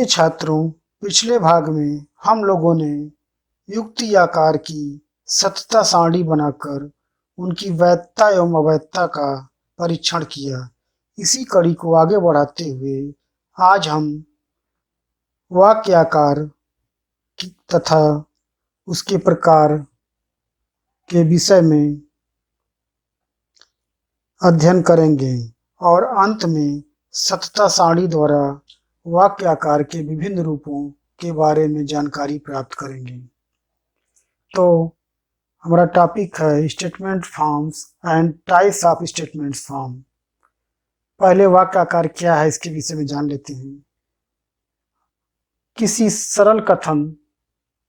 प्रिय छात्रों, पिछले भाग में हम लोगों ने युक्ति आकार की सतता सारणी बनाकर उनकी वैधता एवं अवैधता का परीक्षण किया। इसी कड़ी को आगे बढ़ाते हुए आज हम वाक्य आकार तथा उसके प्रकार के विषय में अध्ययन करेंगे और अंत में सतता सारणी द्वारा वाक्य आकार के विभिन्न रूपों के बारे में जानकारी प्राप्त करेंगे। तो हमारा टॉपिक है statement forms and types of statement form. पहले वाक्य आकार क्या है इसके विषय में जान लेते हैं। किसी सरल कथन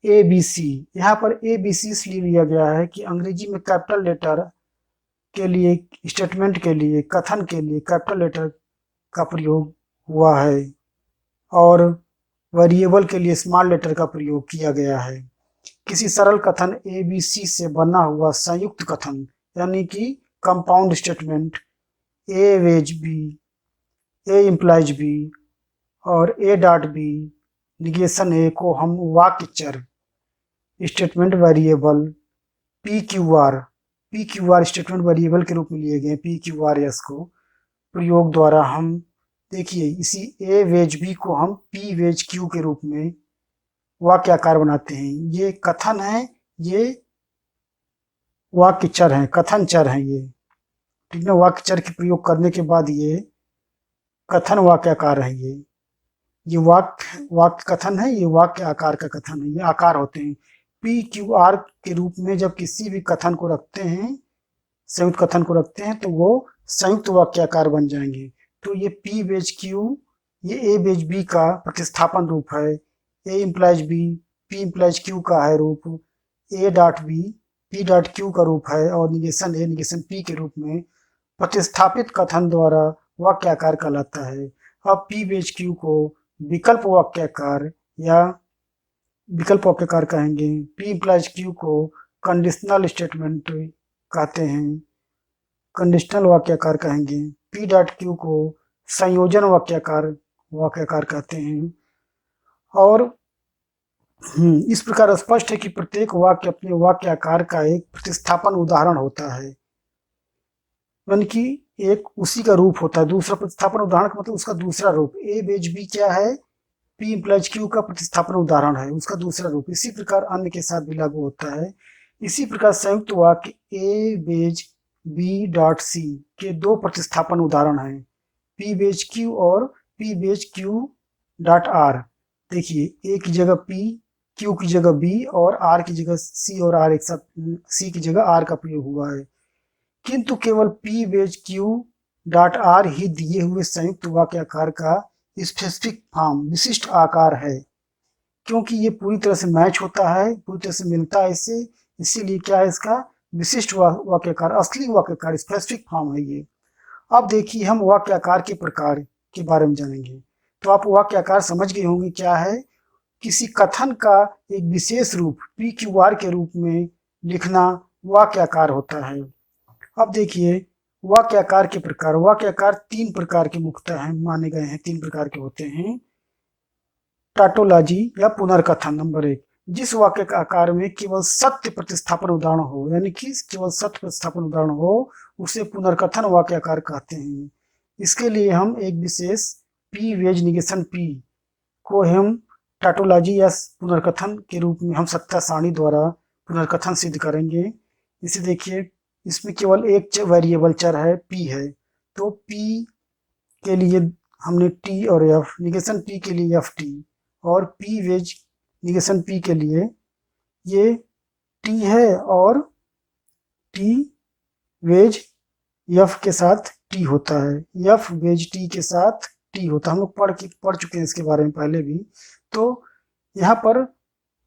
ABC, यहाँ पर ABC इसलिए लिया गया है कि अंग्रेजी में कैपिटल लेटर के लिए, स्टेटमेंट के लिए, कथन के लिए कैपिटल लेटर का प्रयोग हुआ है और वेरिएबल के लिए स्मॉल लेटर का प्रयोग किया गया है। किसी सरल कथन ABC से बना हुआ संयुक्त कथन यानी कि compound statement A wedge B, A implies B और A dot B negation A को हम वाक्य चर statement variable PQR statement variable के रूप में लिए गए PQRS को प्रयोग द्वारा हम देखिए इसी A वेज B को हम P वेज Q के रूप में वाक्य आकार बनाते हैं। ये कथन है, ये वाक्य चर है, कथन चर है ये, ठीक है। वाक्य चर के प्रयोग करने के बाद ये कथन वाक्य आकार है। ये वाक्य कथन है, ये वाक्य आकार का कथन है, ये आकार होते हैं। PQR के रूप में जब किसी भी कथन को रखते हैं, संयुक्त कथन को रखते हैं, तो वो संयुक्त वाक्य आकार बन जाएंगे। तो ये P वेज Q, ये A वेज B का प्रतिस्थापन रूप है। A implies B, P implies Q का है रूप। A dot B, P dot Q का रूप है और निगेशन A निगेशन P के रूप में प्रतिस्थापित कथन द्वारा वाक्य आकार कहलाता है। अब P वेज Q को विकल्प वाक्य आकार या विकल्प वाक्य आकार कहेंगे। P इम्प्लाइज Q को कंडीशनल स्टेटमेंट कहते हैं, कंडीशनल वाक्य आकार कहेंगे। P डॉट Q को संयोजन वाक्य आकार कहते हैं। और इस प्रकार स्पष्ट है कि प्रत्येक वाक्य अपने वाक्य आकार का एक प्रतिस्थापन उदाहरण होता है, यानी कि एक उसी का रूप होता है। दूसरा प्रतिस्थापन उदाहरण का मतलब उसका दूसरा रूप। A वेज B क्या है? P इम्प्लाइज Q का प्रतिस्थापन उदाहरण है, उसका दूसरा रूप। इसी प्रकार अन्य के साथ भी लागू होता है। इसी प्रकार संयुक्त वाक्य A wedge B dot C के दो प्रतिस्थापन उदाहरण हैं, P वेज Q और P wedge Q dot R। देखिए A की जगह P, Q की जगह B और R की जगह C और R एक साथ C की जगह R का प्रयोग हुआ है। किंतु केवल P wedge Q dot R ही दिए हुए संयुक्त वाक्य आकार का स्पेसिफिक फॉर्म, विशिष्ट आकार है, क्योंकि ये पूरी तरह से मैच होता है, पूरी तरह से मिलता है इससे, इसीलिए क्या है इसका विशिष्ट वाक्य आकार, असली वाक्य आकार, स्पेसिफिक फॉर्म है ये। अब देखिए हम वाक्य आकार के प्रकार के बारे में जानेंगे। तो आप वाक्य आकार समझ गए होंगे क्या है। किसी कथन का एक विशेष रूप PQR के रूप में लिखना वाक्य आकार होता है। अब देखिए वाक्य आकार के प्रकार। वाक्य आकार तीन प्रकार के मुख्यतः हैं, माने गए हैं, तीन प्रकार के होते हैं। टाटोलॉजी या पुनर्कथन नंबर 1, जिस वाक्य का आकार में केवल सत्य प्रतिस्थापन उदाहरण हो, यानी कि केवल सत्य प्रतिस्थापन उदाहरण हो, उसे पुनर्कथन वाक्य आकार कहते हैं। इसके लिए हम एक विशेष P वेज निगेशन P को हम टाटोलॉजी या पुनर्कथन के रूप में हम सत्ता सारणी द्वारा पुनर्कथन सिद्ध करेंगे। इसे देखिए, इसमें केवल एक वेरिएबल चर है P है, तो P के लिए हमने T और F, निगेशन P के लिए FT और P वेज निगेशन P के लिए ये T है और T वेज F के साथ T होता है, F वेज T के साथ T होता है। हम लोग पढ़ चुके हैं इसके बारे में पहले भी। तो यहाँ पर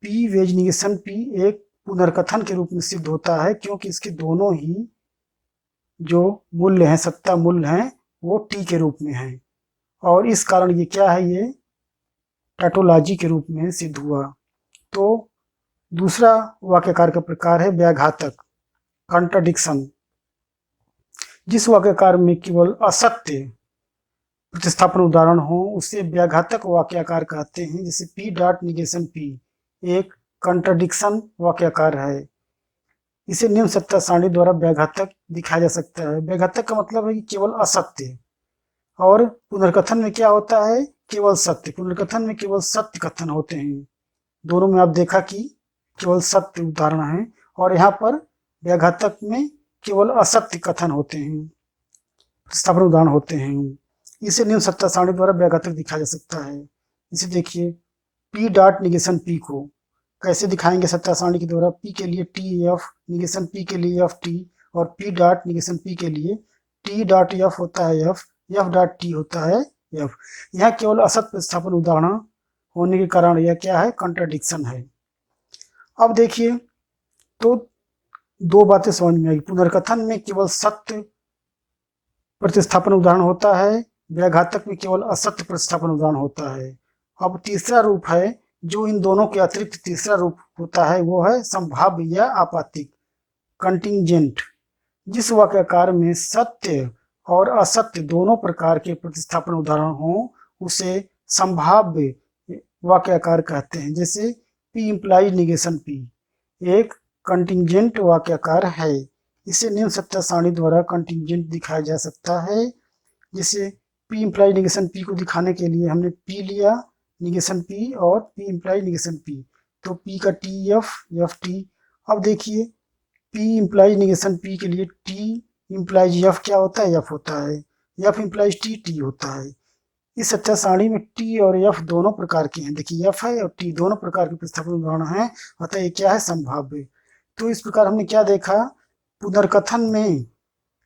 P वेज निगेशन P एक पुनर्कथन के रूप में सिद्ध होता है, क्योंकि इसके दोनों ही जो मूल्य हैं, सत्ता मूल्य हैं, वो T के रूप में हैं और इस कारण ये क्या है, ये टाटोलॉजी के रूप में सिद्ध हुआ। तो दूसरा वाक्यकार का प्रकार है व्याघातक, कॉन्ट्राडिक्शन। जिस वाक्यकार में केवल असत्य प्रतिस्थापन उदाहरण हो उसे व्याघातक वाक्याकार कहते हैं। जैसे पी डॉट निगेशन पी एक कंट्राडिक्शन वाक्याकार है। इसे निम्न सत्ता सारणी द्वारा व्याघातक दिखाया जा सकता है। व्याघातक का मतलब है कि केवल असत्य, और पुनर्कथन में क्या होता है, केवल सत्य। पुनर्कथन में केवल सत्य कथन होते हैं। दोनों में आप देखा कि केवल सत्य उदाहरण है, और यहाँ पर व्याघातक में केवल असत्य कथन होते हैं, प्रतिस्थापन उदाहरण होते हैं। इसे निम्न सत्ता सारणी द्वारा व्याघातक दिखाया जा सकता है। इसे देखिए, पी डॉट निगेशन पी को कैसे दिखाएंगे सत्ता सारणी के द्वारा। पी के लिए टी एफ, निगेशन पी के लिए एफ टी, और पी डॉट निगेशन पी के लिए टी डॉट एफ होता है एफ, एफ डॉट टी होता है एफ। यह केवल असत प्रतिस्थापन उदाहरण होने के कारण यह क्या है, कंट्राडिक्शन है। अब देखिए, तो दो बातें समझ में आई। पुनर्कथन में केवल सत्य प्रतिस्थापन उदाहरण होता है, व्याघातक में केवल असत्य प्रतिस्थापन उदाहरण होता है। अब तीसरा रूप है, जो इन दोनों के अतिरिक्त तीसरा रूप होता है, वो है संभाव्य या आपातिक, कंटिंजेंट। जिस वाक्याकार में सत्य और असत्य दोनों प्रकार के प्रतिस्थापन उदाहरण हो उसे संभाव्य वाक्याकार कहते हैं। जैसे पी इम्प्लाइज निगेशन पी एक कंटिंजेंट वाक्याकार है। इसे निम्न सत्ता सारणी द्वारा कंटिंजेंट दिखाया जा सकता है। जैसे पी इम्प्लाइज निगेशन पी को दिखाने के लिए हमने पी लिया निगेशन पी और पी इम्प्लाइज निगेशन पी, तो पी का टी एफ, एफ टी। अब देखिए, पी इम्प्लाइज निगेशन पी के लिए टी इम्प्लाइज एफ क्या होता है, एफ होता है, एफ इम्प्लाइज टी, टी होता है। इस सत्ता सारणी में टी और एफ दोनों प्रकार के हैं। देखिए, एफ है और टी दोनों प्रकार के प्रतिस्थापन उदाहरण हैं, अतः ये क्या है, संभाव्य। तो इस प्रकार हमने क्या देखा, पुनर्कथन में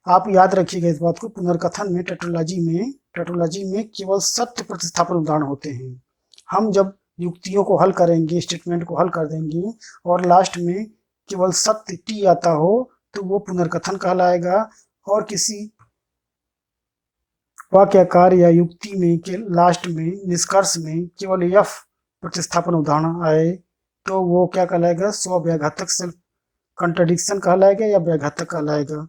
आप याद रखिएगा इस बात को, पुनर्कथन में टेट्रोलॉजी में केवल सत्य प्रतिस्थापन उदाहरण होते हैं। हम जब युक्तियों को हल करेंगे, स्टेटमेंट को हल कर देंगे और लास्ट में केवल सत्य टी आता हो तो वो पुनर्कथन कहलाएगा। और किसी वाक्याकार या युक्ति में के लास्ट में निष्कर्ष में केवल एफ प्रतिस्थापन उदाहरण आए तो वो क्या कहलाएगा, स्वव्याघातक, सेल्फ कंट्राडिक्शन कहलाएगा या व्याघातक कहलाएगा।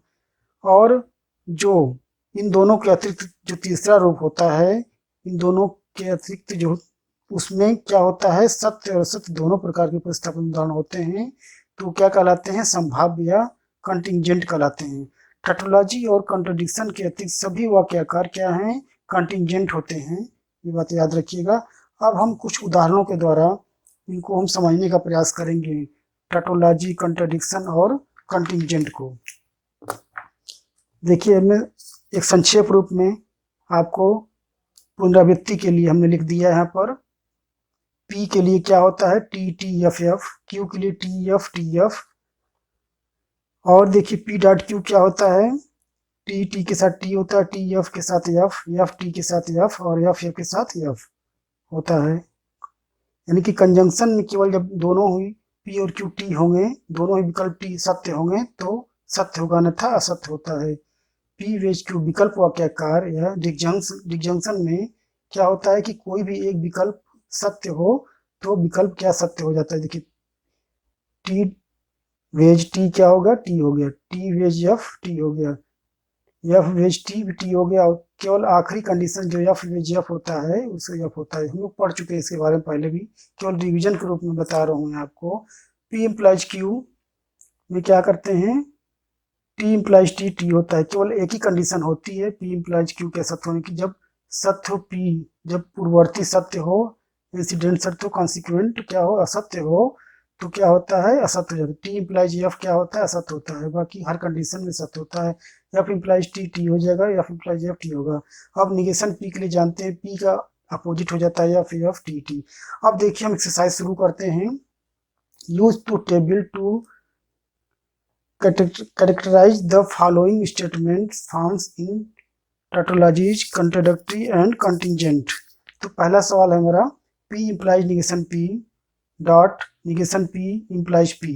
और जो इन दोनों के अतिरिक्त जो तीसरा रूप होता है, इन दोनों के अतिरिक्त जो उसमें क्या होता है, सत्य और असत्य दोनों प्रकार के प्रतिस्थापन उदाहरण होते हैं, तो क्या कहलाते हैं, संभाव्य या कंटिंजेंट कहलाते हैं। टैटोलॉजी और कंट्राडिक्शन के अतिरिक्त सभी वाक्याकार क्या हैं, कंटिंजेंट होते हैं। ये बात याद रखिएगा। अब हम कुछ उदाहरणों के द्वारा इनको हम समझने का प्रयास करेंगे, टैटोलॉजी, कंट्राडिक्शन और कंटिंजेंट को। देखिए, हमने एक संक्षेप रूप में आपको पुनरावृत्ति के लिए हमने लिख दिया है यहाँ पर। P के लिए क्या होता है, T T F F, Q के लिए टी एफ। और देखिए, P डॉट Q क्या होता है, टी टी के साथ टी होता है, टी एफ के साथ एफ, एफ टी के साथ एफ और एफ एफ के साथ एफ होता है। यानी कि कंजंक्शन में केवल जब दोनों ही P और Q टी होंगे, दोनों ही विकल्प टी सत्य होंगे तो सत्य होगा, अन्यथा असत्य होता है। P वेज Q विकल्प वाक्याकार या डिसजंक्शन में क्या होता है कि कोई भी एक विकल्प सत्य हो तो विकल्प क्या सत्य हो जाता है। देखिए, टी वेज टी क्या होगा, टी हो गया, टी वेज एफ टी हो गया, एफ वेज टी भी टी हो गया। और केवल आखिरी कंडीशन जो एफ वेज एफ होता है उसे एफ होता है। हम लोग पढ़ चुके हैं इसके बारे में पहले भी, केवल रिवीजन के रूप में बता रहा हूँ आपको। पी इम्प्लाइज क्यू में क्या करते हैं, टी इम्प्लाइज टी, टी होता है। केवल एक ही कंडीशन होती है पी इम्प्लाइज क्यू के सत्य होने की, जब सत्य हो पी, जब पूर्ववर्ती सत्य हो, इंसिडेंट सत्य हो, कॉन्सिक्वेंट क्या हो, असत्य हो, तो क्या होता है, असत्य हो जाता है। टी इम्प्लाइज एफ क्या होता है, असत्य होता है। बाकी हर कंडीशन में सत्य होता है। एफ इम्प्लाइज टी, टी हो जाएगा, एफ इम्प्लाइज एफ टी होगा। अब निगेशन पी के लिए जानते हैं, पी का अपोजिट हो जाता है एफ, एफ टी टी। अब देखिए, हम एक्सरसाइज शुरू करते हैं। Use to table to characterize the following statement forms in tautologies, contradictory and contingent। तो पहला सवाल है हमारा, P implies negation P dot negation P implies P।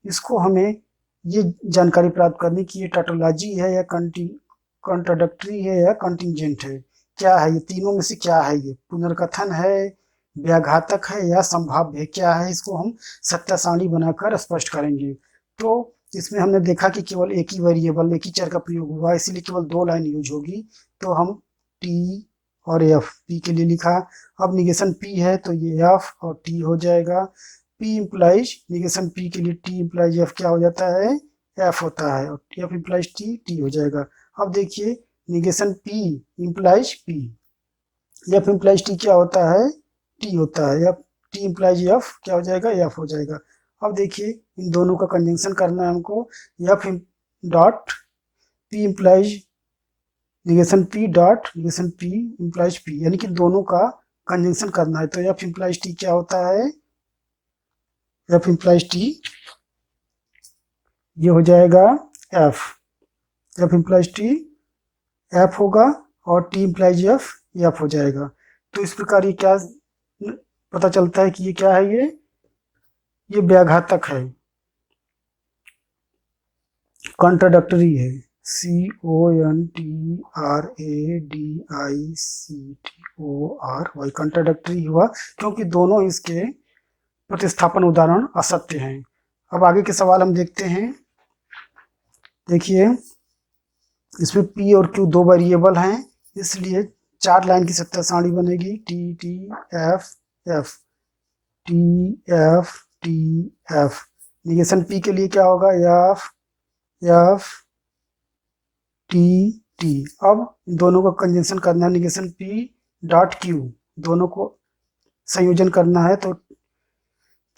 इसको हमें ये जानकारी प्राप्त करनी कि ये टैटोलॉजी है या कंट्राडिक्टरी है या कंटिंजेंट है। क्या है ये, तीनों में से क्या है, ये पुनर्कथन है, व्याघातक है या संभाव्य है, क्या है, इसको हम सत्ता सारणी बनाकर स्पष्ट करेंगे। तो इसमें हमने देखा कि केवल एक ही वेरिएबल, एक ही चर का प्रयोग हुआ, इसीलिए केवल दो लाइन यूज होगी। तो हम टी और एफ, पी के लिए लिखा। अब निगेशन पी है तो ये एफ और टी हो जाएगा। पी इम्प्लाइज निगेशन पी के लिए टी इम्प्लाइज एफ क्या हो जाता है, एफ होता है, और एफ इम्प्लाइज टी, टी हो जाएगा। अब देखिए negation P implies P, F implies T क्या होता है, टी होता है, एफ टी इम्प्लाइज एफ क्या हो जाएगा, एफ हो जाएगा। अब देखिए इन दोनों का कंजंक्शन करना है हमको, F dot P implies negation P dot negation P implies P, यानी कि दोनों का कंजंक्शन करना है। तो एफ इम्प्लाइज टी क्या होता है, एफ इम्प्लाइज टी ये हो जाएगा F, F implies T F होगा और टी इम्प्लाइज एफ हो जाएगा। तो इस प्रकार ये क्या पता चलता है कि ये क्या है, ये व्याघातक है, कॉन्ट्राडक्टरी है, CONTRADICTORY कॉन्ट्राडक्टरी हुआ क्योंकि दोनों इसके प्रतिस्थापन उदाहरण असत्य हैं। अब आगे के सवाल हम देखते हैं। देखिए इसमें P और Q दो वेरिएबल हैं, इसलिए 4 लाइन की सत्य सारणी बनेगी, T T F F T F T F। Negation P के लिए क्या होगा, F F T T। अब दोनों का कंजंक्शन करना है, निगेशन P डॉट Q, दोनों को संयोजन करना है। तो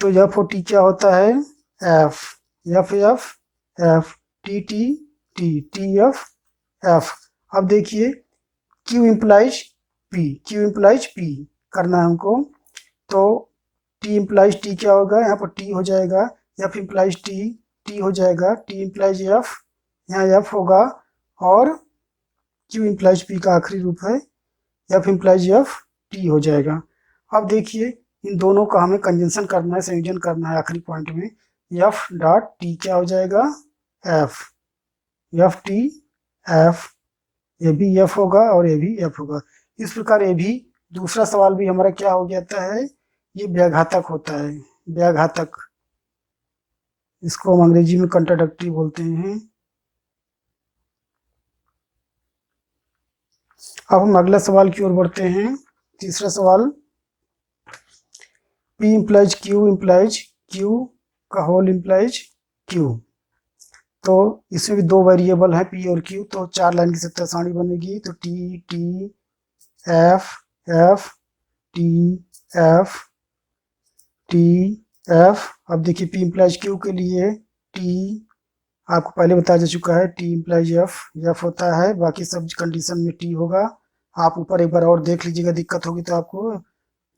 F और T क्या होता है, F F F F T T T T F F। अब देखिए Q इम्प्लाइज P करना है हमको, तो T इम्प्लाइज T क्या होगा, यहाँ पर T हो जाएगा, F इम्प्लाइज T हो जाएगा, T इम्प्लाइज F यहाँ F होगा, और Q इम्प्लाइज P का आखिरी रूप है F इम्प्लाइज F T हो जाएगा। अब देखिए इन दोनों का हमें कंजंक्शन करना है, संयोजन करना है आखिरी पॉइंट में, F डॉट T क्या हो जाएगा, F F T F, ये भी F होगा और ये भी F होगा। इस प्रकार ये भी दूसरा सवाल भी हमारा क्या हो जाता है, ये व्याघातक होता है, व्याघातक, इसको हम अंग्रेजी में कंट्राडक्टरी बोलते हैं। अब हम अगला सवाल की ओर बढ़ते हैं। तीसरा सवाल, P इम्प्लाइज Q का होल इम्प्लाइज Q। तो इसमें भी दो वेरिएबल हैं P और Q, तो 4 लाइन की सत्य सारणी बनेगी। तो T T F F T F T F। अब देखिए P इम्प्लाइज Q के लिए T आपको पहले बताया जा चुका है, T इम्प्लाइज F होता है, बाकी सब कंडीशन में T होगा। आप ऊपर एक बार और देख लीजिएगा, दिक्कत होगी तो आपको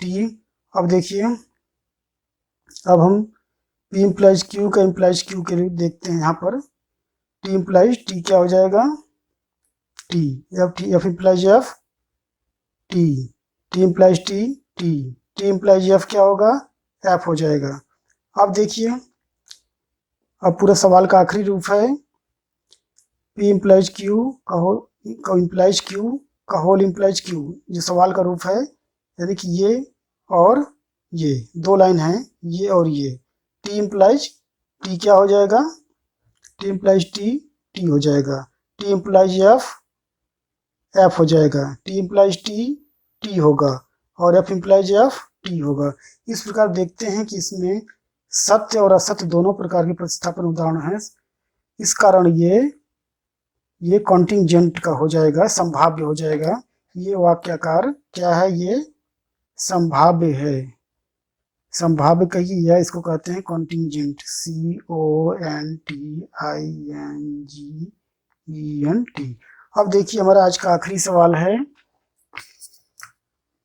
T। अब देखिए अब हम P इम्प्लाइज Q का इम्प्लाइज Q के लिए देखते हैं। यहाँ पर T इम्प्लाइज T क्या हो जाएगा, T F implies F T, T implies T implies F क्या होगा, F हो जाएगा। अब देखिए अब पूरा सवाल का आखिरी रूप है P इम्प्लाइज Q का इम्प्लाइज Q का होल इम्प्लाइज Q, ये सवाल का रूप है, यानी कि ये और ये दो लाइन है, ये और ये। T इम्प्लाइज T क्या हो जाएगा, T इम्प्लाइज T हो जाएगा, T इम्प्लाइज F हो जाएगा, T इम्प्लाइज T होगा, और F इम्प्लाइज F T होगा। इस प्रकार देखते हैं कि इसमें सत्य और असत्य दोनों प्रकार के प्रतिस्थापन उदाहरण हैं। इस कारण ये कॉन्टिंजेंट का हो जाएगा, संभाव्य हो जाएगा। ये वाक्याकार क्या है, ये संभाव्य है, संभाव्य कहिए या इसको कहते हैं कॉन्टिंजेंट, CONTINGENT। अब देखिए हमारा आज का आखिरी सवाल है,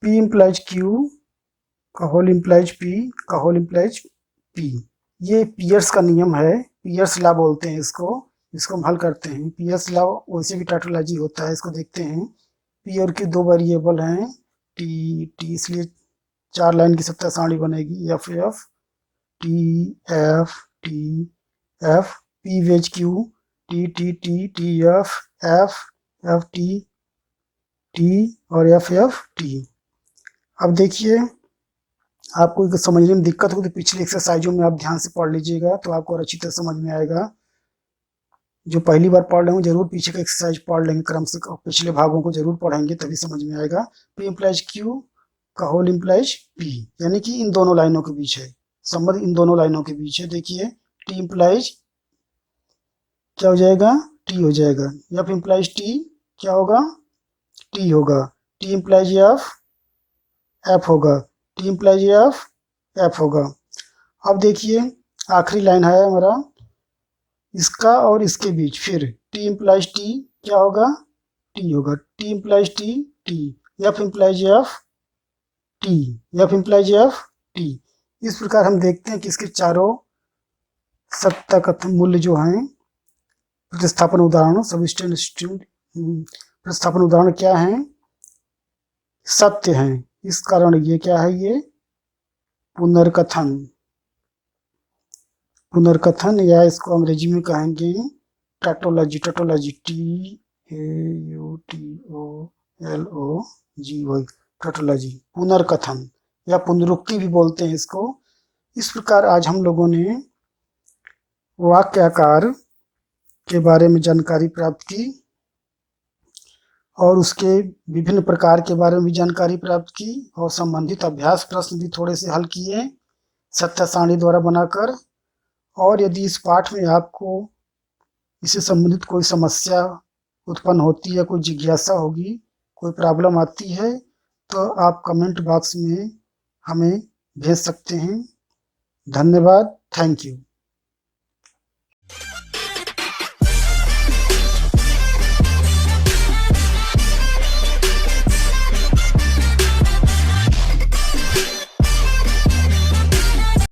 P इम्प्लाइज Q का होल इम्प्लाइज P। ये पियर्स का नियम है, पियर्स लॉ बोलते हैं इसको हम हल करते हैं। पियर्स लॉ वैसे भी टाटोलॉजी होता है, इसको देखते हैं। P और Q दो वेरिएबल हैं, T इसलिए 4 लाइन की सत्य सारणी बनेगी, F T F T F P wedge Q T F F T और F T। अब देखिए आपको समझने में दिक्कत हो तो पिछले एक्सरसाइजों में आप ध्यान से पढ़ लीजिएगा, तो आपको और अच्छी तरह समझ में आएगा। जो पहली बार पढ़ रहे हो जरूर पीछे का एक्सरसाइज पढ़ लेंगे क्रम से, पिछले भागों को जरूर पढ़ेंगे तभी समझ में आएगा। P इम्प्लाइज Q का होल इम्प्लाइज P, यानी कि इन दोनों लाइनों के बीच है, संबंध इन दोनों लाइनों के बीच है। देखिए T इम्प्लाइज क्या हो जाएगा, T हो जाएगा। F इम्प्लाइज T क्या होगा, T होगा। T इम्प्लाइज F होगा। T इम्प्लाइज F होगा। अब देखिए आखिरी लाइन है हमारा इसका और इसके बीच, फिर T इम्प्लाइज T क्या होगा, T होगा। T implies T T, F implies T, F implies T। इस प्रकार हम देखते हैं कि इसके चारों सत्य कथन मूल्य जो हैं प्रतिस्थापन उदाहरणों, प्रतिस्थापन उदाहरण क्या हैं, सत्य हैं। इस कारण ये क्या है, ये पुनर्कथन, पुनर्कथन या इसको अंग्रेजी में कहेंगे टैटोलॉजी, टैटोलॉजी TAUTOLOGY, टैटोलॉजी, पुनर्कथन या पुनरुक्ति भी बोलते हैं इसको। इस प्रकार आज हम लोगों ने वाक्य आकार के बारे में जानकारी प्राप्त की और उसके विभिन्न प्रकार के बारे में भी जानकारी प्राप्त की और संबंधित अभ्यास प्रश्न भी थोड़े से हल किए सत्य सारणी द्वारा बनाकर। और यदि इस पाठ में आपको इससे संबंधित कोई समस्या उत्पन्न होती है, कोई जिज्ञासा होगी, कोई प्रॉब्लम आती है तो आप कमेंट बॉक्स में हमें भेज सकते हैं। धन्यवाद, थैंक यू।